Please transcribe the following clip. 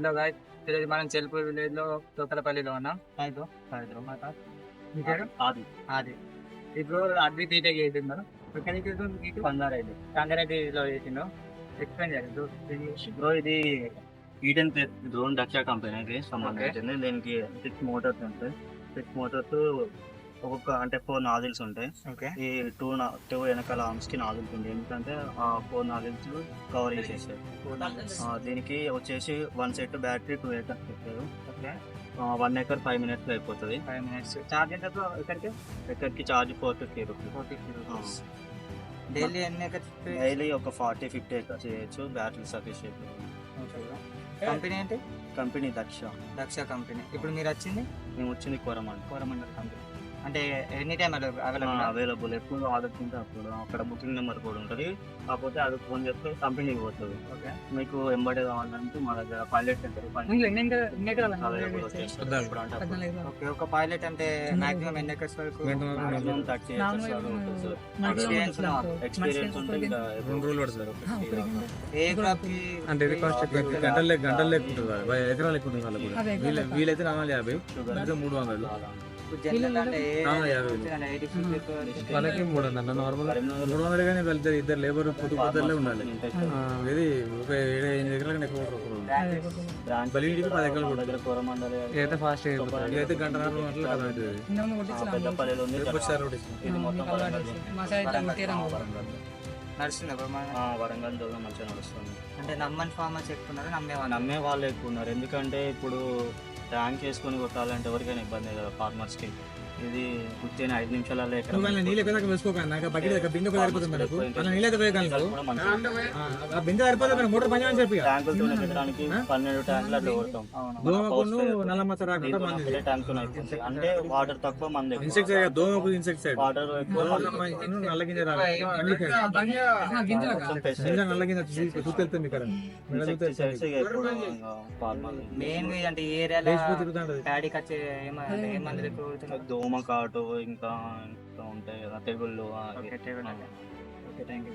Hello guys, ఈరోజు మనం Chelpur village లో తోకలపల్లిలో ఉన్నాం. మీ పేరు? ఆది. ఇప్పుడు అద్వి బీటెక్ చేసిండు. ఎక్కడికి మీకు సంగారెడ్డిలో చేసిండు. ఎక్స్ప్లెయిన్ చేయండి బ్రో. ఇది ఈడెన్ డ్రోన్ రక్షా కంపెనీకి సంబంధించింది. దీనికి 6 మోటార్స్ ఉంటాయి. 6 మోటార్స్ ఒక్కొక్క అంటే 4 నాజిల్స్ ఉంటాయి. ఈ టూ వెనకాల ఆర్మ్స్ కి నాజిల్స్ ఉంటాయి. ఎందుకంటే ఆ 4 నాజిల్స్ కవర్ చేసేసారు. దీనికి వచ్చేసి 1 సెట్ బ్యాటరీ 2 acres పెట్టారు. 1 acre 5 minutes లో అయిపోతుంది. 5 minutes చార్జ్ ఎంత ఎక్కడికి ఛార్జ్ 450 రూపీస్. డైలీ ఒక 40-50 acres చేయొచ్చు. Battery sufficient. కంపెనీ ఏంటి? Company Daksha company. ఇప్పుడు మీరు వచ్చింది? మేము వచ్చింది కోరమండల్ కంపెనీ. అంటే ఎనీ టైం అవైలబుల్. ఎప్పుడు ఆర్డర్ ఉంటే అప్పుడు. అక్కడ బుకింగ్ నెంబర్ కూడా ఉంటుంది. కాకపోతే అది ఫోన్ చేస్తే కంపెనీకి పోతుంది. మీకు ఎంబడే కావాలంటే మా దగ్గర పైలట్ సెంటర్ ఒక పైలట్ అంటే మాక్సిమం ఎన్ని ఎకర్స్ వరకు? 30 ఎక్స్పీరియన్స్ ఉంటే ఇంకా 2 రోజులు పడుతుంది. ఏ క్రాప్ కి అంటే గంటలు లెక్కుంటుంది, ఎకరాలు లెక్కుంటుంది. వాళ్ళకు వీలైతే 450, 300. వాళ్ళకి 300 నార్మల్ 300 కానీ వెళ్తారు. ఇద్దరు లేబర్ పొద్దులే ఉండాలి. ఇది ఒక 7 ఎకరాల ఎక్కువ బలికి 10 ఎకరాలు కోరమండల్ అయితే ఫాస్ట్ ఇదైతే గంట 4 గంటలు నడుస్తుంది. వరంగల్ దూరం మంచిగా నడుస్తుంది. అంటే నమ్మని ఫార్మర్స్ ఎక్కున్నారు, నమ్మే వాళ్ళు ఎక్కువ ఉన్నారు. ఎందుకంటే ఇప్పుడు ట్యాంక్ చేసుకొని కొట్టాలంటే ఎవరికైనా ఇబ్బంది కదా ఫార్మర్స్ కి. ఇది కూర్చొని 5 నిమిషాలలో నీళ్ళు ఎక్కువ వేసుకోక బకెట్ బిందె సరిపోతుంది. నీళ్ళైతే బిందె సరిపోతుంది. మోటార్ పని అని చెప్పి ట్యాంకులతో పెట్టడానికి 12 ట్యాంకులు అట్లా కొడతాం. ట్యాంక్ అయిపోతుంది. అంటే వాటర్ తక్కువ మంది దోమకు ఇన్సెక్టిసైడ్ వాటర్ ఎక్కువ నల్ల గింజ నల్ల గింజ చూస్తే మీకు మెయిన్ అంటే ఈ ఏరియాలో ప్యాడీకి వచ్చే ఏమంది దోమ కాటు ఇంకా ఉంటాయి కదా తెగుళ్ళు. Okay, thank you.